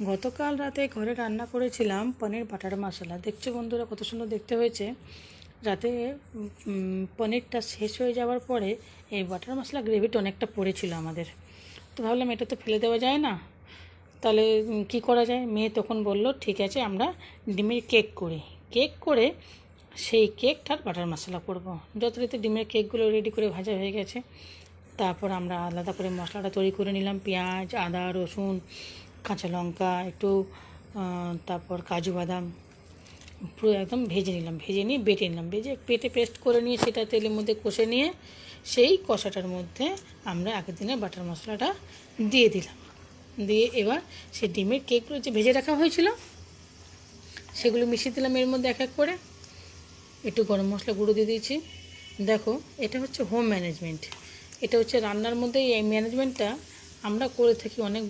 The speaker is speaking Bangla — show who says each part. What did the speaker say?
Speaker 1: গতকাল রাতে ঘরে রান্না করেছিলাম পনির বাটার মশলা। দেখছো বন্ধুরা কত সুন্দর দেখতে হয়েছে। রাতে পনিরটা শেষ হয়ে যাওয়ার পরে এই বাটার মশলা গ্রেভিটা অনেকটা পড়েছিল আমাদের। তো ভাবলাম এটা তো ফেলে দেওয়া যায় না, তাহলে কি করা যায়। মেয়ে তখন বলল ঠিক আছে আমরা ডিমের কেক করি। কেক করে সেই কেকটার বাটার মশলা করব। যথারীতি ডিমের কেকগুলো রেডি করে ভাজা হয়ে গেছে। তারপর আমরা আলাদা করে মশলাটা তৈরি করে নিলাম। পেঁয়াজ, আদা, রসুন, কাঁচা লঙ্কা, একটু তারপর কাজু বাদাম পুরো একদম ভেজে নিলাম, ভেজে নিয়ে বেটে নিলাম, বেজে পেটে পেস্ট করে নিয়ে সেটা তেলের মধ্যে কষে নিয়ে সেই কষাটার মধ্যে আমরা আগের দিনের বাটার মশলাটা দিয়ে দিলাম। দিয়ে এবার সেই ডিমের কেকগুলো যে ভেজে রাখা হয়েছিল সেগুলো মিশিয়ে দিলাম এর মধ্যে এক এক করে। একটু গরম মশলা গুঁড়ো দিয়ে দিয়েছি। দেখো, এটা হচ্ছে হোম ম্যানেজমেন্ট, এটা হচ্ছে রান্নার মধ্যে এই ম্যানেজমেন্টটা আমরা করে থাকি অনেক